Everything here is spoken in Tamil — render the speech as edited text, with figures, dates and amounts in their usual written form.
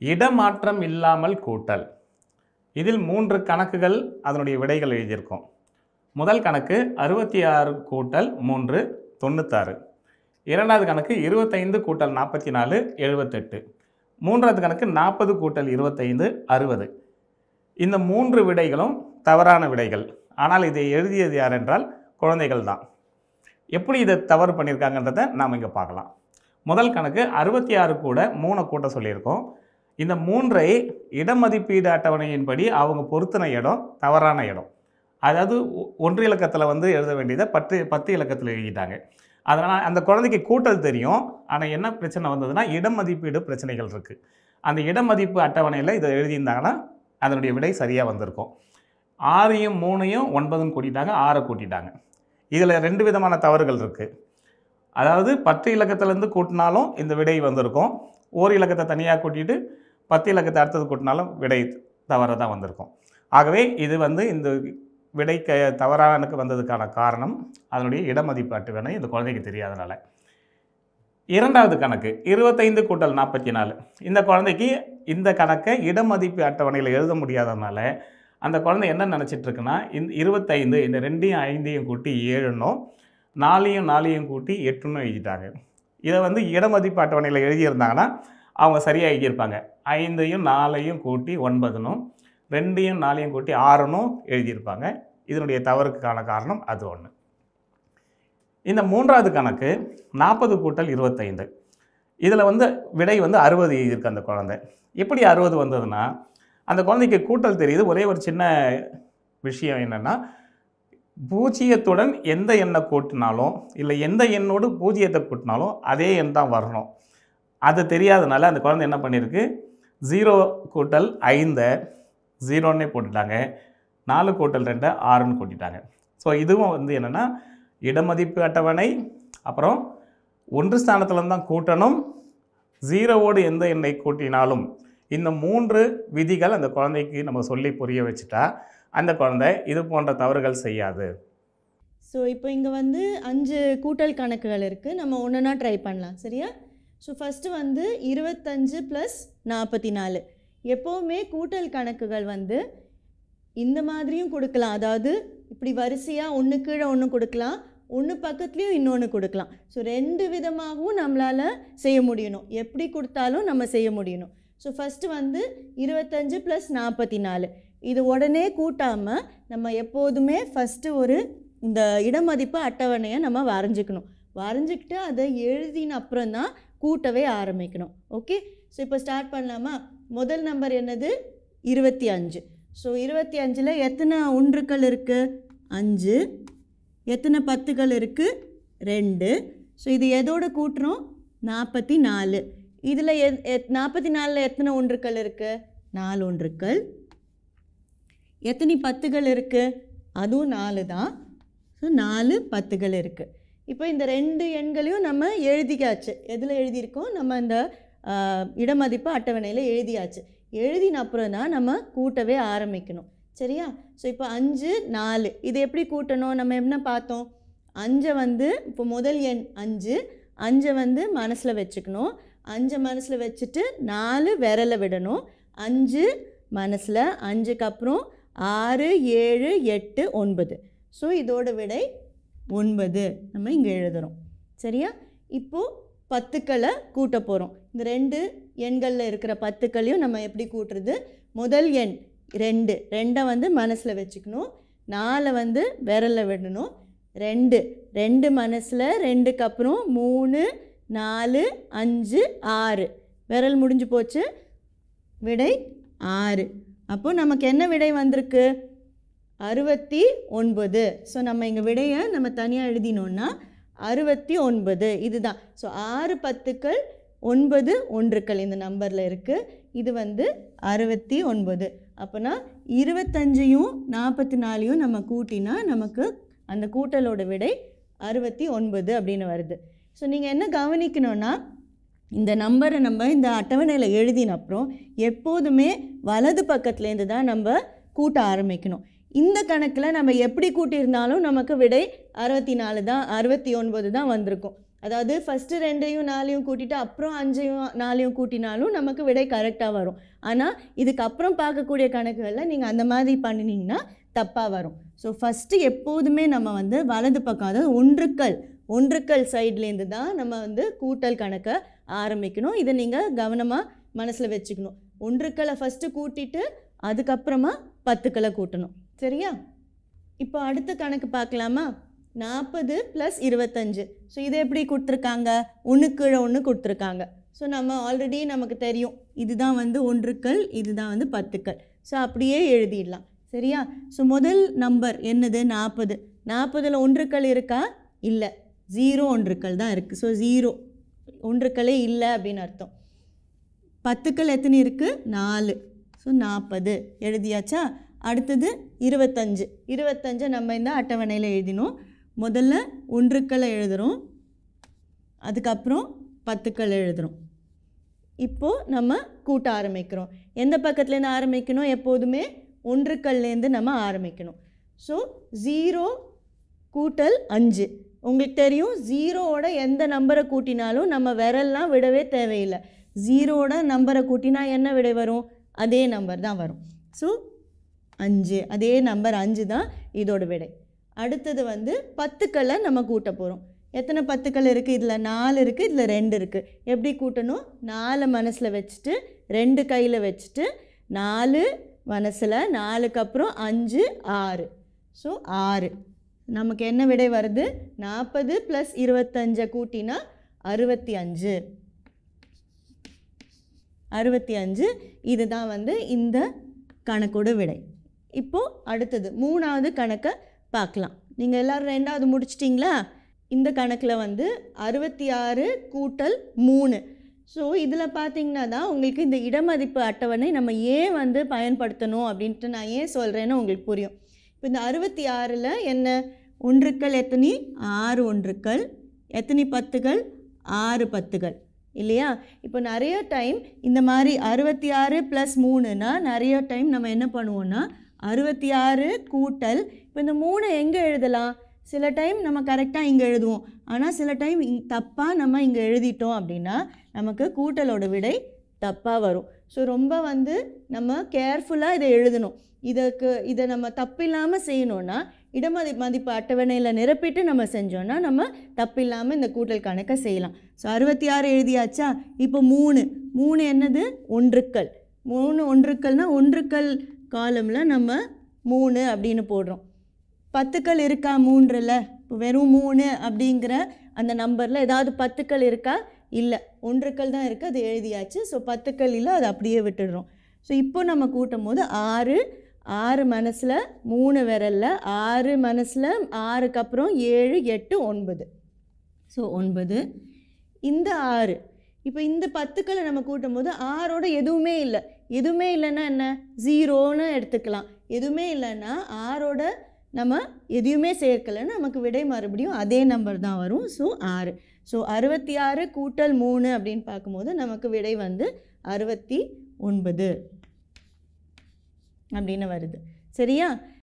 இடமாற்றம் இல்லாமல் கூட்டல். இதில் 3 கணக்குகள் அதனுடைய விடைகள் எழுதியிருக்கோம். முதல் கணக்கு 66 கூட்டல் 3 96. இரண்டாவது கணக்கு 25 கூட்டல் 44 78. மூன்றாவது கணக்கு 40 கூட்டல் 25 60. இந்த 3 விடைகளும் தவறான விடைகள். ஆனால் இதை எழுதியது யார் என்றால் குழந்தைகள் தான். எப்படி இதை தவறு பண்ணியிருக்காங்கன்றதை நாம் இங்கே பார்க்கலாம். முதல் கணக்கு 66 கூட 3 கூட்ட சொல்லியிருக்கோம். இந்த 3ஐ இடமதிப்பீடு அட்டவணையின்படி அவங்க பொருத்தின இடம் தவறான இடம். அதாவது 1 இலக்கத்தில் வந்து எழுத வேண்டியதை 10 இலக்கத்தில் எழுதிட்டாங்க. அதனால் அந்த குழந்தைக்கு கூட்டல் தெரியும். ஆனால் என்ன பிரச்சனை வந்ததுன்னா இடமதிப்பீடு பிரச்சனைகள் இருக்குது. அந்த இடமதிப்பு அட்டவணையில் இதை எழுதியிருந்தாங்கன்னா அதனுடைய விடை சரியாக வந்திருக்கும். 6ஐயும் 3ஐயும் 9ன்னு கூட்டிட்டாங்க, 6 கூட்டிட்டாங்க. இதில் 2 விதமான தவறுகள் இருக்குது. அதாவது 10 இலக்கத்திலேருந்து கூட்டினாலும் இந்த விடை வந்திருக்கும். ஒரு இலக்கத்தை தனியாக கூட்டிட்டு 10 இலக்கத்தை அடுத்தது கூட்டினாலும் விடை தவறாக தான் வந்திருக்கும். ஆகவே இது வந்து இந்த விடை தவறானக்கு வந்ததுக்கான காரணம் அதனுடைய இடமதிப்பு அட்டவணை இந்த குழந்தைக்கு தெரியாதனால. இரண்டாவது கணக்கு 25 கூட்டல் 44. இந்த குழந்தைக்கு இந்த கணக்கை இடமதிப்பு அட்டவணையில் எழுத முடியாததுனால அந்த குழந்தை என்ன நினச்சிட்ருக்குன்னா, இந்த 25 இந்த 2ஐயும் 5ஐயும் கூட்டி 7ன்னும் 4ஐயும் 4ஐயும் கூட்டி 8ன்னு எழுதிட்டாங்க. இதை வந்து இடமதிப்பு அட்டவணையில் எழுதியிருந்தாங்கன்னா அவங்க சரியாக எழுதியிருப்பாங்க. 5ஐயும் 4ஐயும் கூட்டி 9ன்னும் 2ஐயும் 4ஐயும் கூட்டி 6ன்னும் எழுதியிருப்பாங்க. இதனுடைய தவறுக்கான காரணம் அது ஒன்று. இந்த மூன்றாவது கணக்கு 40 கூட்டல் 25. இதில் வந்து விடை வந்து 60 எழுதியிருக்கு அந்த குழந்தை. எப்படி 60 வந்ததுன்னா, அந்த குழந்தைக்கு கூட்டல் தெரியுது. ஒரே ஒரு சின்ன விஷயம் என்னென்னா, பூஜ்ஜியத்துடன் எந்த எண்ணை கூட்டினாலும் இல்லை எந்த எண்ணோடு பூஜ்ஜியத்தை கூட்டினாலும் அதே எண் தான் வரணும். அது தெரியாதனால அந்த குழந்தை என்ன பண்ணியிருக்கு, 0 கூட்டல் 5 0ன்னே போட்டுட்டாங்க, 4 கூட்டல் 2 6ன்னு கூட்டிட்டாங்க. ஸோ இதுவும் வந்து என்னென்னா இடமதிப்பு அட்டவணை, அப்புறம் 1 ஸ்தானத்தில் தான் கூட்டணும், 0வோடு எந்த எண்ணை கூட்டினாலும் இந்த 3 விதிகள் அந்த குழந்தைக்கு நம்ம சொல்லி புரிய வச்சுட்டா அந்த குழந்தை இது போன்ற தவறுகள் செய்யாது. ஸோ இப்போ இங்கே வந்து 5 கூட்டல் கணக்குகள் இருக்குது. நம்ம ஒன்றுனா ட்ரை பண்ணலாம், சரியா? ஸோ ஃபஸ்ட்டு வந்து 25 + 44. எப்போவுமே கூட்டல் கணக்குகள் வந்து இந்த மாதிரியும் கொடுக்கலாம். அதாவது இப்படி வரிசையாக ஒன்று கீழே ஒன்று கொடுக்கலாம், ஒன்று பக்கத்துலேயும் இன்னொன்று கொடுக்கலாம். ஸோ 2 விதமாகவும் நம்மளால் செய்ய முடியணும். எப்படி கொடுத்தாலும் நம்ம செய்ய முடியணும். ஸோ ஃபஸ்ட்டு வந்து 25 + 44. இது உடனே கூட்டாமல் நம்ம எப்போதுமே ஃபஸ்ட்டு ஒரு இந்த இடமதிப்பு அட்டவணையை நம்ம வரைஞ்சிக்கணும். வரைஞ்சிக்கிட்டு அதை எழுதின அப்புறம் தான் கூட்டவே ஆரம்பிக்கணும். ஓகே, ஸோ இப்போ ஸ்டார்ட் பண்ணலாமா? முதல் நம்பர் என்னது? 25. ஸோ 25ல் எத்தனை ஒன்றுக்கள் இருக்குது? 5. எத்தனை பத்துக்கள் இருக்குது? 2. ஸோ இது எதோட கூட்டுறோம்? 44. இதில் 44ல் எத்தனை ஒன்றுக்கள் இருக்குது? 4 ஒன்றுக்கள். எத்தனை பத்துகள் இருக்குது? அதுவும் 4 தான். ஸோ 4 பத்துகள் இருக்குது. இப்போ இந்த 2 எண்களையும் நம்ம எழுதிக்காச்சு. எதில் எழுதியிருக்கோம்? நம்ம இந்த இடமதிப்பு அட்டவணையில் எழுதியாச்சு. எழுதின அப்புறம் தான் நம்ம கூட்டவே ஆரம்பிக்கணும், சரியா? ஸோ இப்போ 5 4 இது எப்படி கூட்டணும்? நம்ம என்ன பார்த்தோம்? 5 வந்து இப்போ முதல் எண் 5 வந்து மனசில் வச்சுக்கணும். 5 மனசில் வச்சுட்டு 4 விரலை விடணும். 5 மனசில், 5க்கு அப்புறம் 6 7 8 9. ஸோ இதோட விடை 9 நம்ம இங்கே எழுதுகிறோம், சரியா? இப்போது பத்துக்களை கூட்ட போகிறோம். இந்த 2 எண்களில் இருக்கிற பத்துக்களையும் நம்ம எப்படி கூட்டுறது? முதல் எண் 2 வந்து மனசில் வச்சுக்கணும். 4 வந்து விரலில் விடணும். 2 மனசில், 2க்கு அப்புறம் 3 4 5 6 விரல் முடிஞ்சு போச்சு. விடை 6. அப்போது நமக்கு என்ன விடை வந்திருக்கு? 69. ஸோ நம்ம இங்கே விடையை நம்ம தனியாக எழுதினோன்னா 69 இதுதான். ஸோ 6 பத்துக்கள் 9 ஒன்றுக்கள் இந்த நம்பரில் இருக்குது. இது வந்து 69. அப்போனா 25யும் 44யும் நம்ம கூட்டினா நமக்கு அந்த கூட்டலோட விடை 69 அப்படின்னு வருது. ஸோ நீங்கள் என்ன கவனிக்கணும்னா, இந்த நம்பரை நம்ம இந்த அட்டவணையில் எழுதின அப்புறம் எப்போதுமே வலது பக்கத்துலேருந்து தான் நம்ம கூட்ட ஆரம்பிக்கணும். இந்த கணக்கில் நம்ம எப்படி கூட்டியிருந்தாலும் நமக்கு விடை 64 தான், 69 தான் வந்திருக்கும். அதாவது ஃபஸ்ட்டு 2ஐயும் 4ஐயும் கூட்டிட்டு அப்புறம் 5ஐயும் 4ஐயும் கூட்டினாலும் நமக்கு விடை கரெக்டாக வரும். ஆனால் இதுக்கப்புறம் பார்க்கக்கூடிய கணக்குகளில் நீங்கள் அந்த மாதிரி பண்ணினீங்கன்னா தப்பாக வரும். ஸோ ஃபஸ்ட்டு எப்போதுமே நம்ம வந்து வலது பக்கம், அதாவது ஒன்றுக்கள் சைட்லேருந்து தான் நம்ம வந்து கூட்டல் கணக்கை ஆரம்பிக்கணும். இதை நீங்கள் கவனமாக மனசில் வச்சுக்கணும். ஒன்றுக்களை ஃபஸ்ட்டு கூட்டிட்டு அதுக்கப்புறமா 10க்களை கூட்டணும். சரியா? இப்போ அடுத்த கணக்கு பார்க்கலாமா? 40 + 25. ஸோ இதை எப்படி கொடுத்துருக்காங்க? 1 கீழே 1 கொடுத்துருக்காங்க. ஸோ நம்ம ஆல்ரெடி நமக்கு தெரியும், இதுதான் வந்து ஒன்றுக்கள், இதுதான் வந்து 10க்கள். ஸோ அப்படியே எழுதிடலாம். சரியா? ஸோ முதல் நம்பர் என்னது? 40. 40ல் ஒன்றுக்கள் இருக்கா? இல்லை, 0 ஒன்றுக்கள் தான் இருக்குது. ஸோ 0 ஒன்றுக்களே இல்லை அப்படின்னு அர்த்தம். 10க்கள் எத்தனை இருக்குது? 4. ஸோ 40 எழுதியாச்சா? அடுத்தது 25. 25 நம்ம இந்த அட்டவணையில் எழுதினோம். முதல்ல ஒன்றுக்களை எழுதுகிறோம், அதுக்கப்புறம் 10க்கள் எழுதுகிறோம். இப்போது நம்ம கூட்ட ஆரம்பிக்கிறோம். எந்த பக்கத்துலேருந்து ஆரம்பிக்கணும்? எப்போதுமே ஒன்றுக்கள்லேருந்து நம்ம ஆரம்பிக்கணும். ஸோ 0 கூட்டல் 5. உங்களுக்கு தெரியும், 0வோட எந்த நம்பரை கூட்டினாலும் நம்ம விரல்லாம் விடவே தேவையில்லை. 0வோட நம்பரை கூட்டினா என்ன விடை வரும்? அதே நம்பர் தான் வரும். ஸோ 5, அதே நம்பர் 5 தான் இதோட விடை. அடுத்தது வந்து 10க்களை நம்ம கூட்ட போகிறோம். எத்தனை 10க்கள் இருக்குது? இதில் 4 இருக்குது, இதில் 2 இருக்குது. எப்படி கூட்டணும்? 4 மனசில் வச்சுட்டு 2 கையில் வச்சுட்டு 4 மனசில், 4க்கு அப்புறம் 5, 6. ஸோ 6. நமக்கு என்ன விடை வருது? 40 + 25 கூட்டினா 65. 65. இதுதான் வந்து இந்த கணக்கோட விடை. இப்போது அடுத்தது 3வது கணக்கை பார்க்கலாம். நீங்கள் எல்லோரும் 2வது முடிச்சிட்டிங்களா? இந்த கணக்கில் வந்து 66 கூட்டல் 3. ஸோ இதில் பார்த்தீங்கன்னா தான் உங்களுக்கு இந்த இடமதிப்பு அட்டவணை நம்ம ஏன் வந்து பயன்படுத்தணும் அப்படின்ட்டு நான் ஏன் சொல்கிறேன்னு உங்களுக்கு புரியும். இப்போ இந்த 66ல் என்ன ஒன்றுக்கள் எத்தனை? 6 ஒன்றுக்கள். எத்தனை 10கள்? 6 10கள் இல்லையா? இப்போ நிறைய டைம் இந்த மாதிரி 66 + 3னா நிறைய டைம் நம்ம என்ன பண்ணுவோன்னா 66 கூட்டல், இப்போ இந்த 3 எங்கே எழுதலாம்? சில டைம் நம்ம கரெக்டாக இங்கே எழுதுவோம், ஆனால் சில டைம் தப்பாக நம்ம இங்கே எழுதிட்டோம் அப்படின்னா நமக்கு கூட்டலோட விடை தப்பாக வரும். ஸோ ரொம்ப வந்து நம்ம கேர்ஃபுல்லாக இதை எழுதணும். இதை நம்ம தப்பில்லாமல் செய்யணுன்னா இடமதிப்பு அட்டவணையில் நிரப்பிட்டு நம்ம செஞ்சோன்னா நம்ம தப்பில்லாமல் இந்த கூட்டல் கணக்கை செய்யலாம். ஸோ 66 எழுதியாச்சா? இப்போ 3 என்னது? ஒன்றுக்கள். 3 ஒன்றுக்கள்னால் ஒன்றுக்கள் காலமில் நம்ம 3 அப்படின்னு போடுறோம். 10க்கள் இருக்கா 3ல்? இப்போ வெறும் 3 அப்படிங்கிற அந்த நம்பரில் ஏதாவது 10க்கள் இருக்கா? இல்லை, ஒன்றுக்கள் தான் இருக்குது, அது எழுதியாச்சு. ஸோ 10க்கள் இல்லை, அதை அப்படியே விட்டுடுறோம். ஸோ இப்போ நம்ம கூட்டும் போது 6 மனசில் 3 விரலில் 6 மனசில் 6க்கு அப்புறம் 7 8 9. ஸோ 9. இந்த 6 இப்போ இந்த 10க்களை நம்ம கூட்டும் போது 6ஓட எதுவுமே இல்லை. எதுவுமே இல்லைன்னா என்ன? 0ன்னு எடுத்துக்கலாம். எதுவுமே இல்லைன்னா 6ஓட நம்ம எதையுமே சேர்க்கலைன்னா நமக்கு விடை மறுபடியும் அதே நம்பர் தான் வரும். ஸோ 6. ஸோ 66 கூட்டல் 3 அப்படின்னு பார்க்கும்போது நமக்கு விடை வந்து 69 அப்படின்னு வருது. சரியா?